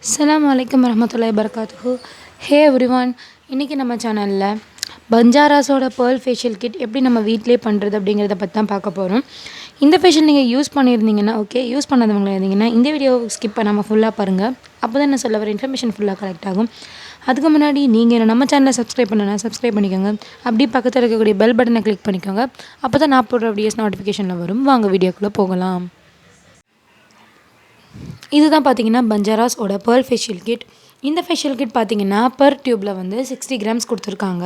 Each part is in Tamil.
அஸ்ஸலாமு அலைக்கும் வரஹ்மத்துல்லாஹி வபரகாத்துஹு. ஹே எவ்ரிவான், இன்றைக்கி நம்ம சேனலில் பஞ்சாராஸோட பேர்ல் ஃபேஷியல் கிட் எப்படி நம்ம வீட்டிலே பண்ணுறது அப்படிங்கிறத பற்றி தான் பார்க்க போகிறோம். இந்த ஃபேஷியல் நீங்கள் யூஸ் பண்ணியிருந்தீங்கன்னா ஓகே, யூஸ் பண்ணாதவங்களா இருந்தீங்கன்னா இந்த வீடியோ ஸ்கிப் பண்ணாமல் ஃபுல்லாக பாருங்கள். அப்போ தான் நான் சொல்ல வர இன்ஃபர்மேஷன் ஃபுல்லாக கரெக்ட் ஆகும். அதுக்கு முன்னாடி நீங்கள் நம்ம சேனலை சப்ஸ்கிரைப் பண்ணனா சப்ஸ்கிரைப் பண்ணிக்கோங்க. அப்படி பக்கத்தில் இருக்கக்கூடிய பெல் பட்டனை கிளிக் பண்ணிக்கோங்க. அப்போ தான் நான் போடுற வீடியோஸ் நோட்டிஃபிகேஷனில் வரும். வாங்க வீடியோக்குள்ளே போகலாம். இதுதான் பார்த்தீங்கன்னா பஞ்சாராஸோட பேர்ல் ஃபேஷியல் கிட். இந்த ஃபேஷியல் கிட் பார்த்தீங்கன்னா பெர் டியூப்பில் வந்து 60 கிராம்ஸ் கொடுத்துருக்காங்க.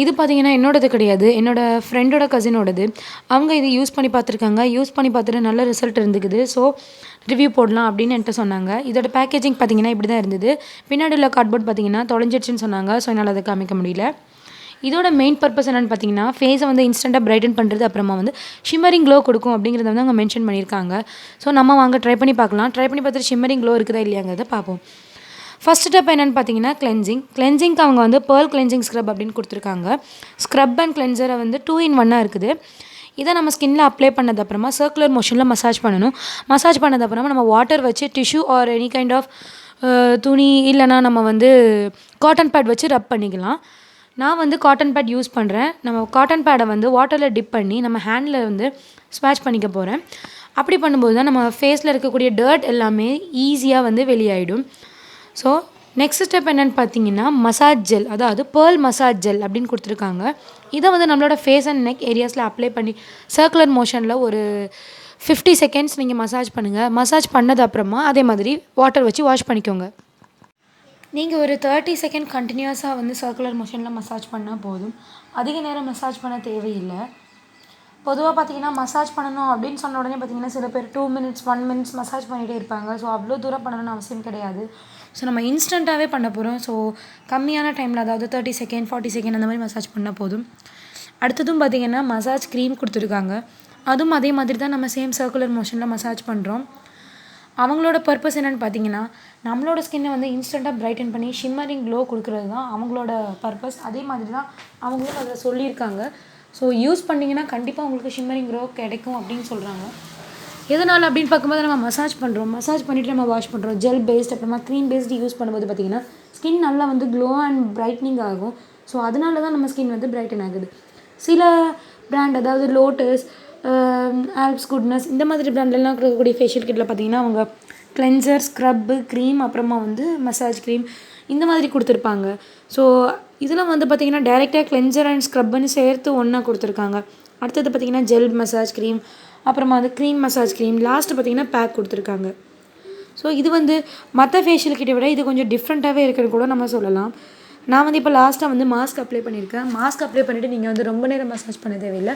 இது பார்த்தீங்கன்னா என்னோடது கிடையாது, என்னோடய ஃப்ரெண்டோட கசினோடது. அவங்க இது யூஸ் பண்ணி பார்த்துருக்காங்க. யூஸ் பண்ணி பார்த்துட்டு நல்ல ரிசல்ட் இருந்துக்குது. ஸோ ரிவ்யூ போடலாம் அப்படின்னு என்கிட்ட சொன்னாங்க. இதோட பேக்கேஜிங் பார்த்தீங்கன்னா இப்படி தான் இருந்தது. பின்னாடி உள்ள கார்ட்போர்ட் பார்த்தீங்கன்னா தொலைஞ்சிடுச்சுன்னு சொன்னாங்க. ஸோ என்னால் அதை காமிக்க முடியல. இதோட மெயின் பர்பஸ் என்னென்னு பார்த்தீங்கன்னா ஃபேஸை வந்து இன்ஸ்டண்ட்டாக பிரைட்டன் பண்ணுறது, அப்புறமா வந்து ஷிம்மரிங் க்ளோ கொடுக்கும் அப்படிங்கிறத வந்து அவங்க மென்ஷன் பண்ணியிருக்காங்க. ஸோ நம்ம வாங்க ட்ரை பண்ணி பார்க்கலாம். ட்ரை பண்ணி பார்த்துட்டு ஷிம்மரிங் க்ளோ இருக்குதா இல்லையாங்கிறத பார்ப்போம். ஃபஸ்ட் ஸ்டெப் என்னென்னு பார்த்தீங்கன்னா கிளென்சிங்க்கு அவங்க வந்து பேர்ல் கிளென்சிங் ஸ்க்ரப் அப்படின்னு கொடுத்துருக்காங்க. ஸ்க்ரப் அண்ட் கிளென்சரை வந்து 2 in 1 இருக்குது. இதை நம்ம ஸ்கின்னில் அப்ளை பண்ணதுக்கப்புறமா சர்க்குலர் மோஷனில் மசாஜ் பண்ணணும். மசாஜ் பண்ணதுக்கப்புறமா நம்ம வாட்டர் வச்சு tissue or any kind of துணி இல்லைனா நம்ம வந்து காட்டன் பேட் வச்சு ரப் பண்ணிக்கலாம். நான் வந்து காட்டன் பேட் யூஸ் பண்ணுறேன். நம்ம காட்டன் பேடை வந்து வாட்டரில் டிப் பண்ணி நம்ம ஹேண்டில் வந்து ஸ்வாட்ச் பண்ணிக்க போகிறேன். அப்படி பண்ணும்போது தான் நம்ம ஃபேஸில் இருக்கக்கூடிய டர்ட் எல்லாமே ஈஸியாக வந்து வெளியாகிடும். ஸோ நெக்ஸ்ட் ஸ்டெப் என்னென்னு பார்த்தீங்கன்னா மசாஜ் ஜெல், அதாவது பேர்ல் மசாஜ் ஜெல் அப்படின்னு கொடுத்துருக்காங்க. இதை வந்து நம்மளோட ஃபேஸ் அண்ட் நெக் ஏரியாஸில் அப்ளை பண்ணி சர்க்குலர் மோஷனில் ஒரு 50 செகண்ட்ஸ் நீங்கள் மசாஜ் பண்ணுங்கள். மசாஜ் பண்ணது அப்புறமா அதே மாதிரி வாட்டர் வச்சு வாஷ் பண்ணிக்கோங்க. நீங்கள் ஒரு 30 செகண்ட் கண்டினியூஸாக வந்து சர்க்குலர் மோஷனில் மசாஜ் பண்ணால் போதும். அதிக நேரம் மசாஜ் பண்ண தேவையில்லை. பொதுவாக பார்த்தீங்கன்னா மசாஜ் பண்ணணும் அப்படின்னு சொன்ன உடனே பார்த்தீங்கன்னா சில பேர் 2 minutes 1 minute மசாஜ் பண்ணிகிட்டே இருப்பாங்க. ஸோ அவ்வளோ தூரம் பண்ணணும்னு அவசியம் கிடையாது. ஸோ நம்ம இன்ஸ்டண்ட்டாகவே பண்ண போகிறோம். ஸோ கம்மியான டைமில், அதாவது 30 செகண்ட் 40 செகண்ட் அந்த மாதிரி மசாஜ் பண்ணால் போதும். அடுத்ததும் பார்த்திங்கன்னா மசாஜ் க்ரீம் கொடுத்துருக்காங்க. அதுவும் அதே மாதிரி தான் நம்ம சேம் சர்க்குலர் மோஷனில் மசாஜ் பண்ணுறோம். அவங்களோட பர்பஸ் என்னென்னு பார்த்தீங்கன்னா நம்மளோட ஸ்கின்னை வந்து இன்ஸ்டண்ட்டாக பிரைட்டன் பண்ணி ஷிம்மரிங் க்ளோ கொடுக்குறது தான் அவங்களோட பர்பஸ். அதே மாதிரி தான் அவங்களும் அதை சொல்லியிருக்காங்க. ஸோ யூஸ் பண்ணிங்கன்னா கண்டிப்பாக உங்களுக்கு ஷிம்மரிங் க்ளோ கிடைக்கும் அப்படின்னு சொல்கிறாங்க. எதனால் அப்படின்னு பார்க்கும்போது நம்ம மசாஜ் பண்ணுறோம், மசாஜ் பண்ணிவிட்டு நம்ம வாஷ் பண்ணுறோம். ஜெல் பேஸ்ட் அப்புறமா க்ரீம் பேஸ்டு யூஸ் பண்ணும்போது பார்த்திங்கன்னா ஸ்கின் நல்லா வந்து க்ளோ அண்ட் பிரைட்னிங் ஆகும். ஸோ அதனால தான் நம்ம ஸ்கின் வந்து பிரைட்டன் ஆகுது. சில பிராண்ட், அதாவது லோட்டஸ், ஆல்ப்ஸ் குட்னஸ், இந்த மாதிரி பிராண்ட்லாம் இருக்கக்கூடிய ஃபேஷியல் கிட்டில் பார்த்திங்கன்னா அவங்க கிளென்சர், ஸ்க்ரப்பு, க்ரீம், அப்புறமா வந்து மசாஜ் க்ரீம் இந்த மாதிரி கொடுத்துருப்பாங்க. ஸோ இதெல்லாம் வந்து பார்த்திங்கன்னா டைரெக்டாக கிளென்சர் அண்ட் ஸ்க்ரப்புன்னு சேர்த்து ஒன்றா கொடுத்துருக்காங்க. அடுத்தது பார்த்திங்கன்னா ஜெல் மசாஜ் க்ரீம், அப்புறமா வந்து க்ரீம் மசாஜ் க்ரீம், லாஸ்ட்டு பார்த்திங்கன்னா பேக் கொடுத்துருக்காங்க. ஸோ இது வந்து மற்ற ஃபேஷியல் கிட்டை விட இது கொஞ்சம் டிஃப்ரெண்ட்டாகவே இருக்குன்னு கூட நம்ம சொல்லலாம். நான் வந்து இப்போ லாஸ்ட்டாக வந்து மாஸ்க் அப்ளை பண்ணியிருக்கேன். மாஸ்க் அப்ளை பண்ணிவிட்டு நீங்கள் வந்து ரொம்ப நேரம் மசாஜ் பண்ண தேவையில்லை.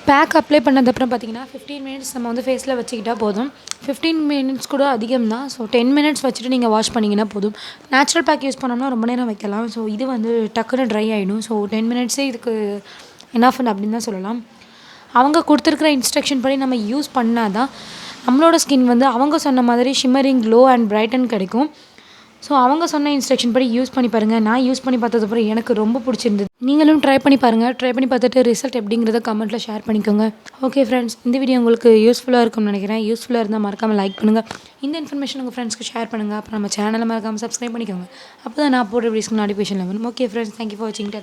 பேக் அப்ளை பண்ணதுக்கப்புறம் பார்த்தீங்கன்னா 15 minutes நம்ம வந்து ஃபேஸில் வச்சுக்கிட்டால் போதும். 15 minutes கூட அதிகம் தான். ஸோ 10 minutes வச்சுட்டு நீங்கள் வாஷ் பண்ணிங்கன்னா போதும். நேச்சுரல் பேக் யூஸ் பண்ணோம்னா ரொம்ப நேரம் வைக்கலாம். ஸோ இது வந்து டக்குன்னு ட்ரை ஆகிடும். ஸோ 10 minutes இதுக்கு எனாஃப் அப்படின்னு தான் சொல்லலாம். அவங்க கொடுத்துருக்குற இன்ஸ்ட்ரக்ஷன் படி நம்ம யூஸ் பண்ணால் தான் நம்மளோட ஸ்கின் வந்து அவங்க சொன்ன மாதிரி ஷிம்மரிங் க்ளோ அண்ட் பிரைட்டன் கிடைக்கும். ஸோ அவங்க சொன்ன இன்ஸ்ட்ரக்ஷன் படி யூஸ் பண்ணி பாருங்கள். நான் யூஸ் பண்ணி பார்த்ததுக்கப்புறம் எனக்கு ரொம்ப பிடிச்சிருந்தது. நீங்களும் ட்ரை பண்ணி பாருங்கள். ட்ரை பண்ணி பார்த்துட்டு ரிசல்ட் எப்படிங்கிறத கமெண்ட்டில் ஷேர் பண்ணிக்கோங்க. ஓகே ஃப்ரெண்ட்ஸ், இந்த வீடியோ உங்களுக்கு யூஸ்ஃபுல்லாக இருக்கும்னு நினைக்கிறேன். யூஸ்ஃபுல்லாக இருந்தால் மறக்காமல் லைக் பண்ணுங்கள். இந்த இன்ஃபர்மேஷன் உங்கள் ஃப்ரெண்ட்ஸ்க்கு ஷேர் பண்ணுங்கள். அப்புறம் நம்ம சேனலை மறக்காமல் சப்ஸ்கிரைப் பண்ணிக்கோங்க. அப்போ தான் நான் போடுற வீடியோஸ்க்கு நோட்டிஃபிகேஷன் வரும். ஓகே ஃப்ரெண்ட்ஸ், தேங்க்யூ ஃபார் வாட்சிங்.